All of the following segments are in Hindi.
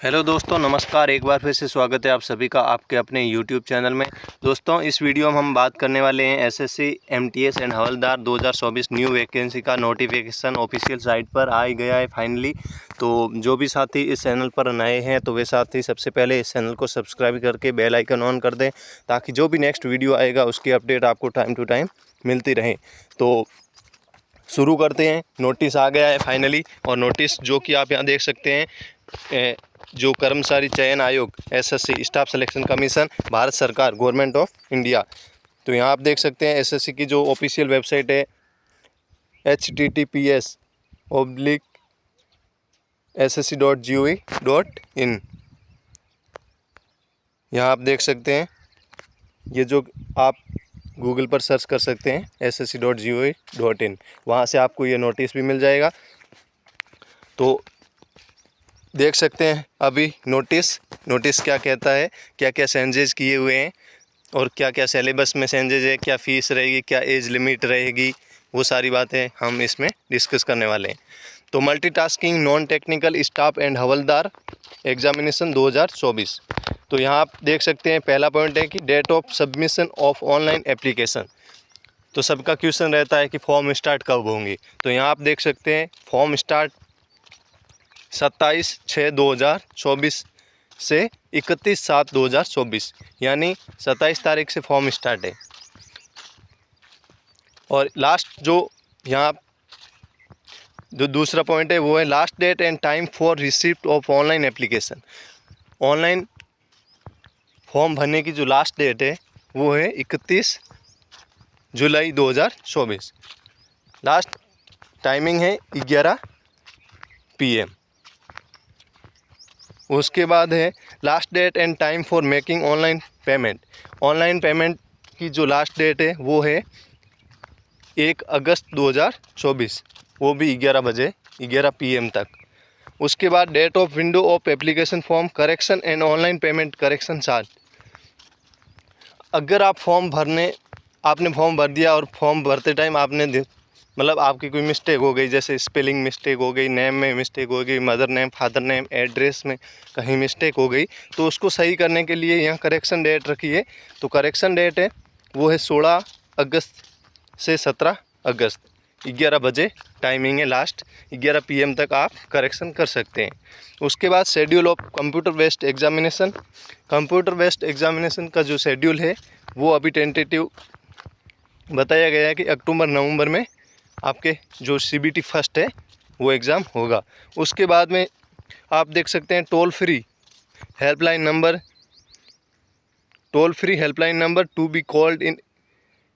हेलो दोस्तों, नमस्कार। एक बार फिर से स्वागत है आप सभी का आपके अपने यूट्यूब चैनल में। दोस्तों, इस वीडियो में हम बात करने वाले हैं SSC MTS and havildar 2024 new vacancy का नोटिफिकेशन ऑफिशियल साइट पर आ ही गया है फाइनली। तो जो भी साथी इस चैनल पर नए हैं तो वे साथी सबसे पहले इस चैनल को सब्सक्राइब करके बेल आइकन ऑन कर दें, ताकि जो भी नेक्स्ट वीडियो आएगा उसकी अपडेट आपको टाइम टू टाइम मिलती रहे। तो शुरू करते हैं। नोटिस आ गया है फाइनली, और नोटिस जो कि आप यहाँ देख सकते हैं, जो कर्मचारी चयन आयोग SSC staff selection commission Bharat सरकार गवर्नमेंट ऑफ इंडिया। तो यहाँ आप देख सकते हैं एसएससी की जो ऑफिशियल वेबसाइट है https://ssc.gov.in। यहाँ आप देख सकते हैं, ये जो आप गूगल पर सर्च कर सकते हैं ssc.gov.in, वहाँ से आपको ये नोटिस भी मिल जाएगा। तो देख सकते हैं अभी नोटिस क्या कहता है, क्या क्या चेंजेस किए हुए हैं और क्या क्या सिलेबस में चेंजेस है, क्या फ़ीस रहेगी, क्या एज लिमिट रहेगी, वो सारी बातें हम इसमें डिस्कस करने वाले हैं। तो multitasking non technical staff and havildar examination 2024। तो यहाँ आप देख सकते हैं, पहला पॉइंट है कि date of submission of online application. तो सबका क्वेश्चन रहता है कि फॉर्म स्टार्ट कब होंगे। तो यहाँ आप देख सकते हैं फॉर्म स्टार्ट 27/6/2024 से 31/7/2024, यानी 27 तारीख से फॉर्म स्टार्ट है। और लास्ट जो यहाँ जो दूसरा पॉइंट है वो है last date and time for receipt of online application. Online form भरने की जो लास्ट डेट है वो है 31 जुलाई 2024। लास्ट टाइमिंग है 11 PM। उसके बाद है last date and time for making online payment. Online payment की जो लास्ट डेट है वो है 1 अगस्त 2024, वो भी 11 PM तक। उसके बाद date of window of application form correction and online payment correction charge. अगर आप आपने फॉर्म भर दिया और फॉर्म भरते टाइम आपने मतलब आपकी कोई मिस्टेक हो गई, जैसे स्पेलिंग मिस्टेक हो गई, नेम में मिस्टेक हो गई, mother name, father name, address में कहीं मिस्टेक हो गई, तो उसको सही करने के लिए यहाँ करेक्शन डेट रखी है। तो करेक्शन डेट है वो है 16 अगस्त से 17 अगस्त, 11 बजे टाइमिंग है। लास्ट 11 PM तक आप करेक्शन कर सकते हैं। उसके बाद schedule of computer based examination. Computer based examination का जो शेड्यूल है वो अभी टेंटेटिव बताया गया है कि अक्टूबर-नवंबर में आपके जो CBT फर्स्ट है वो एग्ज़ाम होगा। उसके बाद में आप देख सकते हैं toll free helpline number to be called in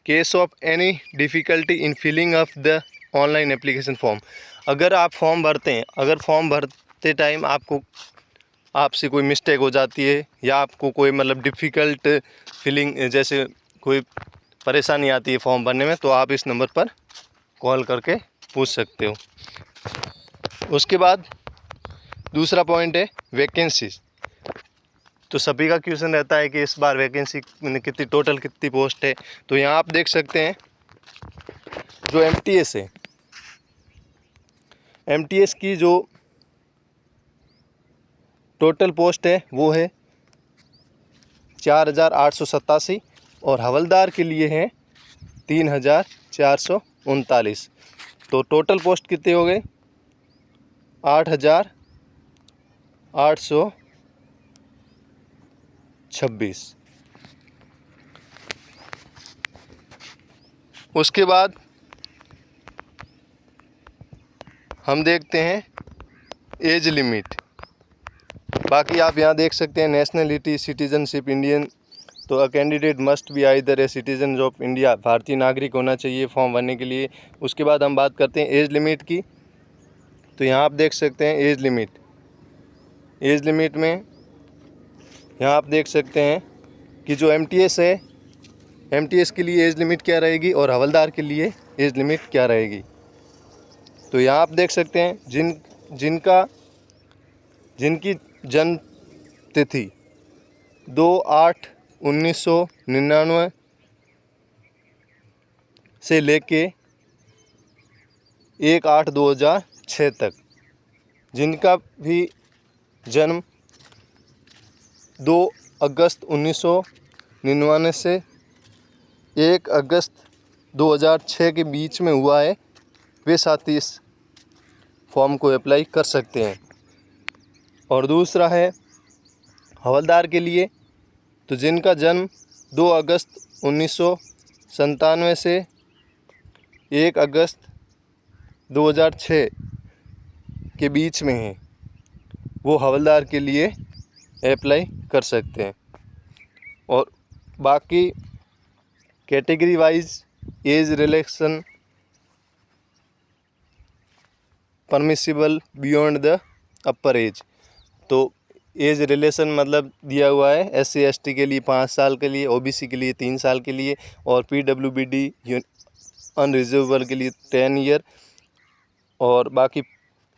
case of any difficulty in filling of the online application form. अगर आप फॉर्म भरते हैं, अगर फॉर्म भरते टाइम आपसे कोई मिस्टेक हो जाती है, या आपको कोई मतलब डिफ़िकल्ट फिलिंग जैसे कोई परेशानी आती है फॉर्म भरने में, तो आप इस नंबर पर कॉल करके पूछ सकते हो। उसके बाद दूसरा पॉइंट है वैकेंसीज। तो सभी का क्वेश्चन रहता है कि इस बार वैकेंसी कितनी पोस्ट है। तो यहाँ आप देख सकते हैं जो MTS है, MTS की जो टोटल पोस्ट है वो है 4,887, और हवलदार के लिए है 3,439। तो टोटल पोस्ट कितने हो गए? 8,826। उसके बाद हम देखते हैं एज लिमिट। बाकी आप यहाँ देख सकते हैं नेशनलिटी, सिटीजनशिप इंडियन। तो a candidate must be either a citizen of India, भारतीय नागरिक होना चाहिए फॉर्म भरने के लिए। उसके बाद हम बात करते हैं एज लिमिट की। तो यहाँ आप देख सकते हैं एज लिमिट में यहाँ आप देख सकते हैं कि जो MTS है, MTS के लिए एज लिमिट क्या रहेगी और हवलदार के लिए एज लिमिट क्या रहेगी। तो यहाँ आप देख सकते हैं जिनकी जन्म तिथि 2/8/1999 से लेके 1/8/2006 तक, जिनका भी जन्म 2 अगस्त 1999 से 1 अगस्त 2006 के बीच में हुआ है, वे साथी इस फॉर्म को अप्लाई कर सकते हैं। और दूसरा है हवलदार के लिए, तो जिनका जन्म 2 अगस्त 1997 से 1 अगस्त 2006 के बीच में है, वो हवलदार के लिए अप्लाई कर सकते हैं। और बाकी category wise age relaxation permissible beyond the upper as, तो एज रिलेशन मतलब दिया हुआ है SC ST के लिए 5 साल के लिए, OBC के लिए 3 साल के लिए, और PWBD अनरिजर्वेबल के लिए 10 ईयर, और बाकी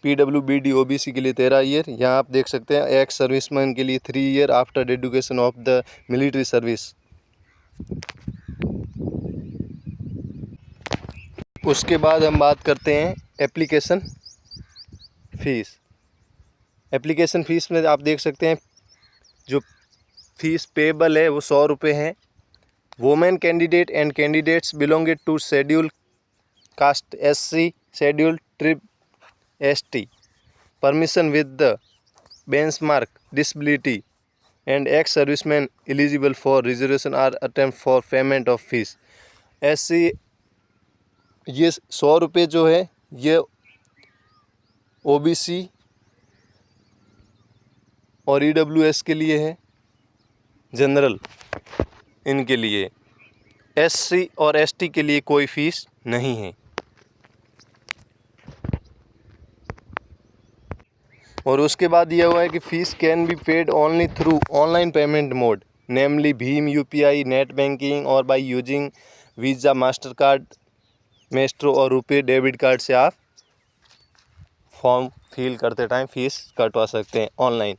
PWBD OBC के लिए 13 ईयर। यहाँ आप देख सकते हैं एक्स सर्विसमैन के लिए 3 year after education of the military service. उसके बाद हम बात करते हैं एप्लीकेशन फ़ीस। एप्लीकेशन फ़ीस में आप देख सकते हैं जो फीस पेबल है वो 100 रुपये है। Women candidate and candidates belonging to schedule caste SC, schedule tribe ST, permission with the benchmark disability and ex servicemen eligible for reservation are exempt for payment of fees. SC ये 100 रुपये जो है ये OBC और EWS के लिए है, जनरल इनके लिए। SC और ST के लिए कोई फ़ीस नहीं है। और उसके बाद दिया हुआ है कि fees can be paid only through online payment mode, namely भीम UPI, नेट बैंकिंग, और by using Visa, Mastercard, Maestro और रुपए डेबिट कार्ड से आप फॉर्म फिल करते टाइम फ़ीस कटवा सकते हैं ऑनलाइन।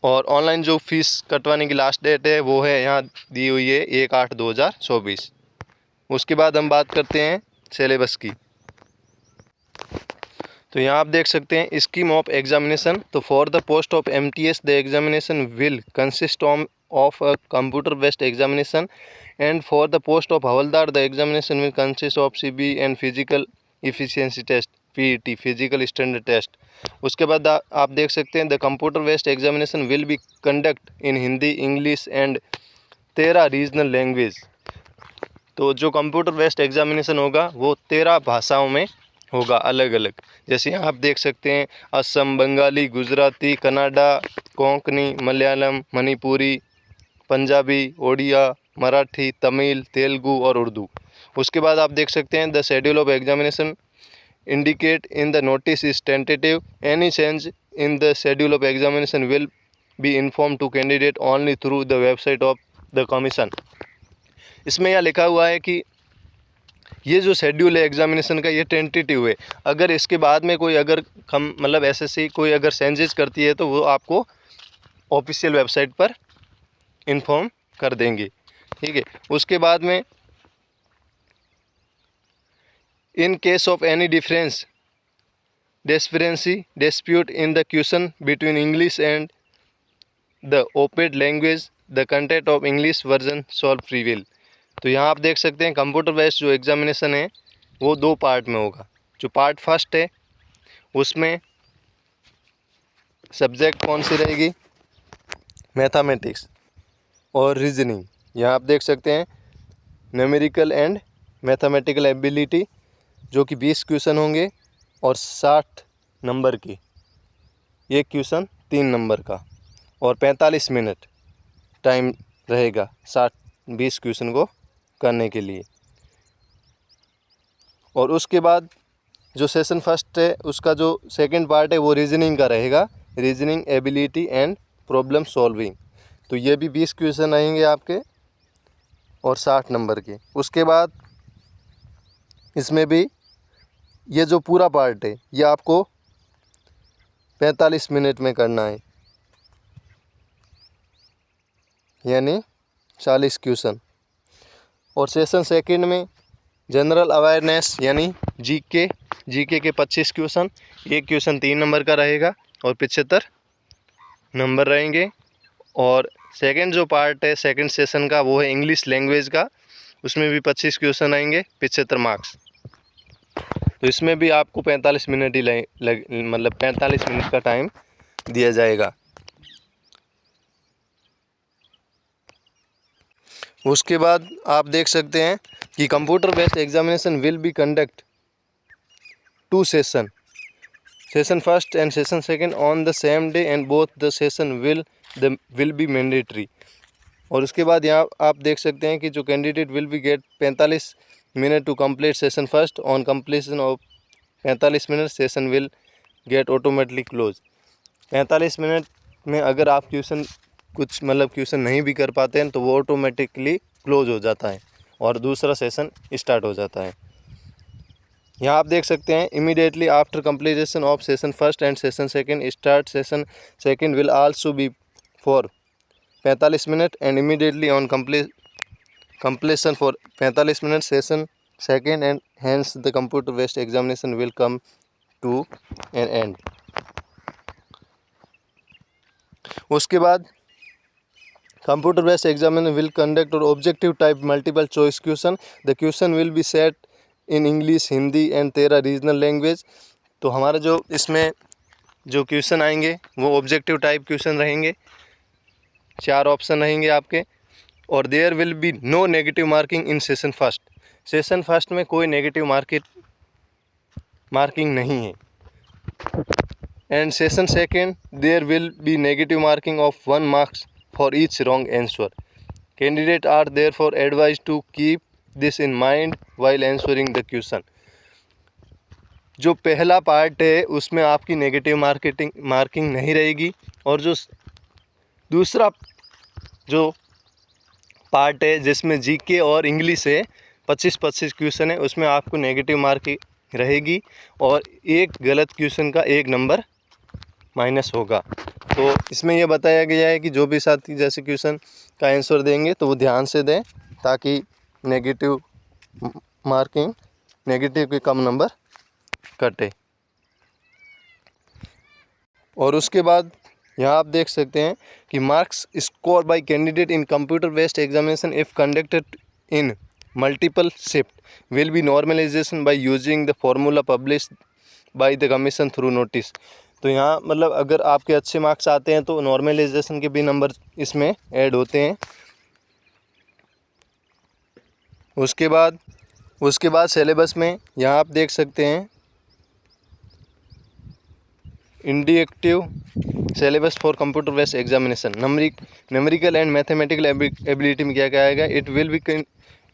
और ऑनलाइन जो फ़ीस कटवाने की लास्ट डेट है वो है यहाँ दी हुई है 1/8/2024। उसके बाद हम बात करते हैं सिलेबस की। तो यहाँ आप देख सकते हैं स्कीम ऑफ एग्जामिनेशन। तो for the post of MTS the examination will consist of a computer based examination, and for the post of Havaldar the examination will consist of CB and physical efficiency test PET, physical standard test. उसके बाद आप देख सकते हैं the computer based examination will be conduct in Hindi, English and 13 regional language. तो जो कंप्यूटर बेस्ड एग्जामिनेशन होगा वो 13 भाषाओं में होगा अलग अलग। जैसे आप देख सकते हैं असम, बंगाली, गुजराती, कन्नड़ा, कोंकणी, मलयालम, मणिपुरी, पंजाबी, ओडिया, मराठी, तमिल, तेलुगु और उर्दू। उसके बाद आप देख सकते हैं the schedule of examination indicate in the notice is tentative. Any change in the schedule of examination will be informed to candidate only through the website of the commission. इसमें यह लिखा हुआ है कि ये जो शेड्यूल है एग्जामिनेशन का ये टेंटेटिव है। अगर इसके बाद में कोई अगर मतलब SSC कोई अगर चेंजेस करती है तो वो आपको ऑफिशियल वेबसाइट पर इन्फॉर्म कर देंगे, ठीक है। उसके बाद में in case of any dispute in the question between English and the opted language, the content of English version shall prevail। तो यहाँ आप देख सकते हैं कंप्यूटर बेस्ड जो एग्जामिनेशन है वो 2 पार्ट में होगा। जो पार्ट फर्स्ट है उसमें सब्जेक्ट कौन सी रहेगी, मैथमेटिक्स और रीजनिंग। यहाँ आप देख सकते हैं न्यूमेरिकल एंड मैथमेटिकल एबिलिटी, जो कि 20 क्वेश्चन होंगे और 60 नंबर की, एक क्वेश्चन 3 नंबर का, और 45 मिनट टाइम रहेगा 20 क्वेश्चन को करने के लिए। और उसके बाद जो सेशन फर्स्ट है उसका जो सेकंड पार्ट है वो रीजनिंग का रहेगा, reasoning ability and problem solving. तो ये भी 20 क्वेश्चन आएंगे आपके और 60 नंबर के। उसके बाद इसमें भी ये जो पूरा पार्ट है ये आपको 45 मिनट में करना है, यानी 40 क्वेश्चन। और सेशन सेकंड में जनरल अवेयरनेस यानी जीके के 25 क्वेश्चन, एक क्वेश्चन 3 नंबर का रहेगा और 75 नंबर रहेंगे। और सेकंड जो पार्ट है सेकंड सेशन का वो है इंग्लिश लैंग्वेज का, उसमें भी 25 क्वेश्चन आएंगे, 75 मार्क्स। तो इसमें भी आपको 45 मिनट ही मतलब 45 मिनट का टाइम दिया जाएगा। उसके बाद आप देख सकते हैं कि computer based examination will be conduct 2 session, session first and session second on the same day and both the session will be mandatory. और उसके बाद यहाँ आप देख सकते हैं कि जो candidate will be get 45 minute to complete session first, on completion of 45 minute session will get automatically close. 45 minute में अगर आप क्वेश्चन नहीं भी कर पाते हैं तो वो ऑटोमेटिकली क्लोज हो जाता है और दूसरा सेशन स्टार्ट हो जाता है। यहाँ आप देख सकते हैं immediately after completion of session first and session second start session second will also be for 45 minute and immediately on completion for 45 minute session second and hence the computer based examination will come to an end। उसके बाद computer based examination will conduct और objective type multiple choice question, the question will be set in English, Hindi and 13 regional language. तो हमारा जो इसमें जो क्वेश्चन आएंगे वो ऑब्जेक्टिव टाइप क्वेश्चन रहेंगे, 4 ऑप्शन रहेंगे आपके। और there will be no negative marking in session first, session first में कोई नेगेटिव मार्किंग नहीं है। And session second there will be negative marking of 1 marks for each wrong answer. Candidate are therefore advised to keep this in mind while answering the question. जो पहला पार्ट है उसमें आपकी नेगेटिव मार्किंग नहीं रहेगी, और जो दूसरा जो पार्ट है जिसमें जीके और इंग्लिश है 25-25 क्वेश्चन है, उसमें आपको नेगेटिव मार्किंग रहेगी और एक गलत क्वेश्चन का 1 नंबर माइनस होगा। तो इसमें यह बताया गया है कि जो भी साथी जैसे क्वेश्चन का आंसर देंगे तो वो ध्यान से दें ताकि नेगेटिव के कम नंबर कटे। और उसके बाद यहाँ आप देख सकते हैं कि marks score by candidate in computer based examination if conducted in multiple shift will be normalization by using the formula publish by the commission through notice. तो यहाँ मतलब अगर आपके अच्छे मार्क्स आते हैं तो नॉर्मलाइजेशन के भी नंबर इसमें ऐड होते हैं। उसके बाद सिलेबस में यहाँ आप देख सकते हैं indicative syllabus for computer based examination, numerical and mathematical ability में क्या आएगा। It will be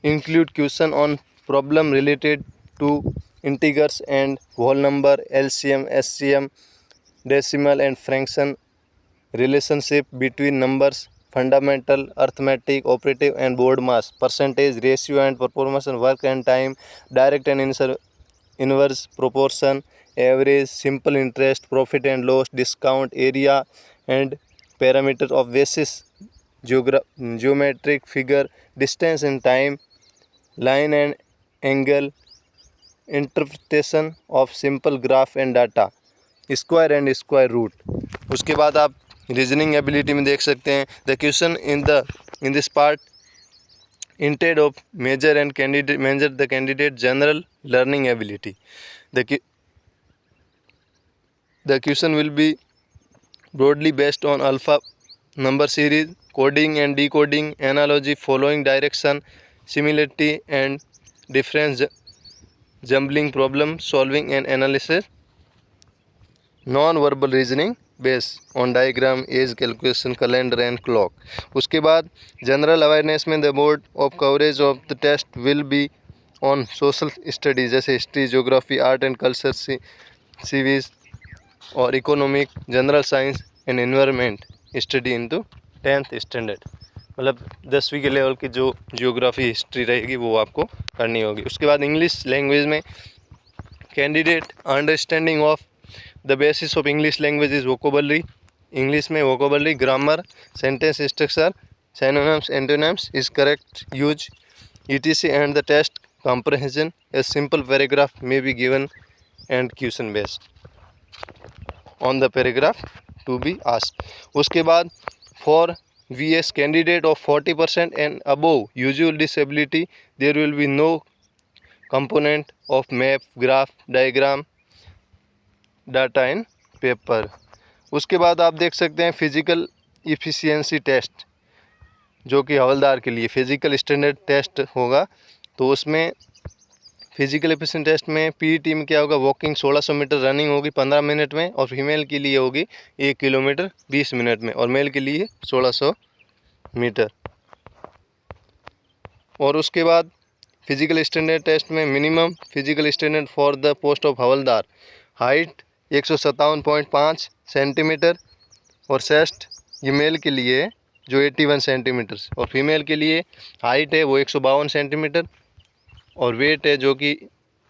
include question on problem related to integers and whole number, LCM, SCM, decimal and fraction, relationship between numbers, fundamental arithmetic, operative and BODMAS, percentage, ratio and performance, work and time, direct and inverse proportion, average, simple interest, profit and loss, discount, area and parameter of basis, geometric figure, distance and time, line and angle, interpretation of simple graph and data, square and square root. उसके बाद आप रीजनिंग एबिलिटी में देख सकते हैं the question in this part intend of measure the candidate general learning ability. The question will be broadly based on alpha number series, coding and decoding, analogy, following direction, similarity and difference, jumbling, problem solving and analysis, non-verbal reasoning based on diagram, age calculation, calendar and clock। उसके बाद जनरल अवेयरनेस में the mode of coverage of the test will be on social studies जैसे history, geography, art and culture, civics और economic, general science and environment study into 10th standard. मतलब 10वीं के लेवल की जो जियोग्राफी हिस्ट्री रहेगी वो आपको करनी होगी। उसके बाद इंग्लिश लैंग्वेज में candidate understanding of the basis of English language is vocabulary, English में vocabulary, grammar, sentence structure, synonyms, antonyms is correct use, etc and the test comprehension, a simple paragraph may be given and question based on the paragraph to be asked. उसके बाद for VS candidate of 40% and above usual disability there will be no component of map, graph, diagram, data and paper. उसके बाद आप देख सकते हैं फिजिकल इफिशियंसी टेस्ट, जो कि हवलदार के लिए फिजिकल स्टैंडर्ड टेस्ट होगा। तो उसमें फिजिकल एफिशिएंसी टेस्ट में PET में क्या होगा, वॉकिंग 1600 मीटर, रनिंग होगी 15 मिनट में, और फीमेल के लिए होगी 1 किलोमीटर 20 मिनट में, और मेल के लिए 1600 मीटर। और उसके बाद फिजिकल स्टैंडर्ड टेस्ट में minimum physical standard for the post of havildar, height 157.5 centimetre, और चेस्ट ये मेल के लिए है जो 81 सेंटीमीटर, और फीमेल के लिए हाइट है वो 152 सेंटीमीटर, और वेट है जो कि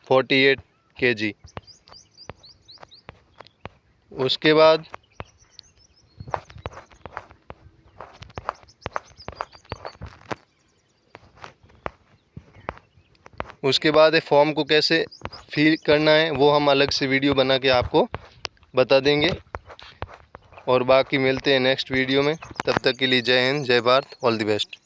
48 kg। उसके बाद फॉर्म को कैसे फिल करना है वो हम अलग से वीडियो बना के आपको बता देंगे। और बाकी मिलते हैं नेक्स्ट वीडियो में, तब तक के लिए जय हिंद, जय भारत, ऑल द बेस्ट।